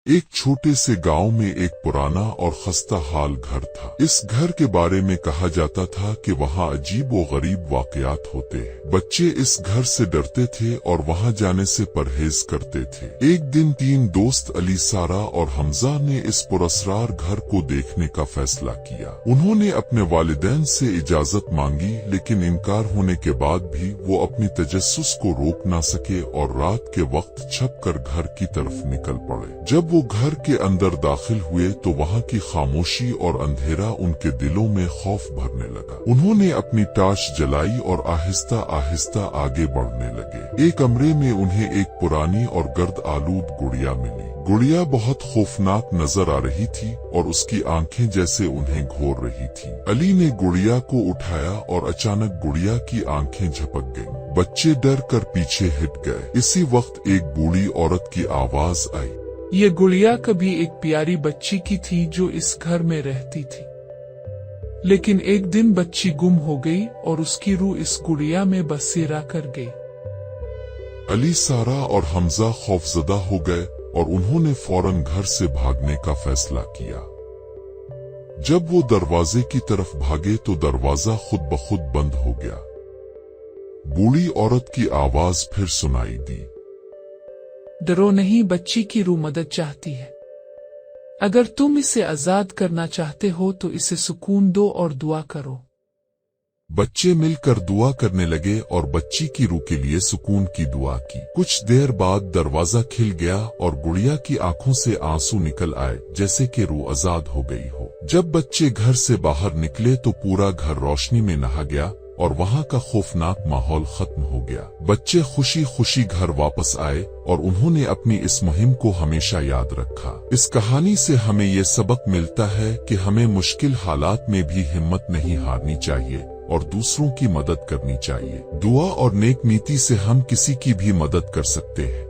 एक छोटे से गांव में एक पुराना और खस्ता हाल घर था। इस घर के बारे में कहा जाता था कि वहां अजीब व गरीब वाकयात होते हैं। बच्चे इस घर से डरते थे और वहां जाने से परहेज करते थे। एक दिन 3 दोस्त अली, सारा और हमजा ने इस पुरस्कार घर को देखने का फैसला किया। उन्होंने अपने वालिदैन से इजाजत मांगी, लेकिन इनकार होने के बाद भी वो अपनी तजस्सुस को रोक ना सके और रात के वक्त छप कर घर की तरफ निकल पड़े। जब वो घर के अंदर दाखिल हुए तो वहाँ की खामोशी और अंधेरा उनके दिलों में खौफ भरने लगा। उन्होंने अपनी टार्च जलाई और आहिस्ता आहिस्ता आगे बढ़ने लगे। एक कमरे में उन्हें एक पुरानी और गर्द आलूद गुड़िया मिली। गुड़िया बहुत खौफनाक नजर आ रही थी और उसकी आंखें जैसे उन्हें घोर रही थी। अली ने गुड़िया को उठाया और अचानक गुड़िया की आंखें झपक गईं। बच्चे डर कर पीछे हट गए। इसी वक्त एक बूढ़ी औरत की आवाज आई। ये गुड़िया कभी एक प्यारी बच्ची की थी जो इस घर में रहती थी, लेकिन एक दिन बच्ची गुम हो गई और उसकी रूह इस गुड़िया में बसेरा कर गई। अली, सारा और हमजा खौफजदा हो गए और उन्होंने फौरन घर से भागने का फैसला किया। जब वो दरवाजे की तरफ भागे तो दरवाजा खुद ब खुद बंद हो गया। बूढ़ी औरत की आवाज फिर सुनाई दी। डरो नहीं, बच्ची की रूह मदद चाहती है। अगर तुम इसे आजाद करना चाहते हो तो इसे सुकून दो और दुआ करो। बच्चे मिलकर दुआ करने लगे और बच्ची की रूह के लिए सुकून की दुआ की। कुछ देर बाद दरवाजा खिल गया और गुड़िया की आंखों से आंसू निकल आए, जैसे कि रूह आजाद हो गई हो। जब बच्चे घर से बाहर निकले तो पूरा घर रोशनी में नहा गया और वहाँ का खौफनाक माहौल खत्म हो गया। बच्चे खुशी खुशी घर वापस आए और उन्होंने अपनी इस मुहिम को हमेशा याद रखा। इस कहानी से हमें ये सबक मिलता है कि हमें मुश्किल हालात में भी हिम्मत नहीं हारनी चाहिए और दूसरों की मदद करनी चाहिए। दुआ और नेक नीति से हम किसी की भी मदद कर सकते हैं।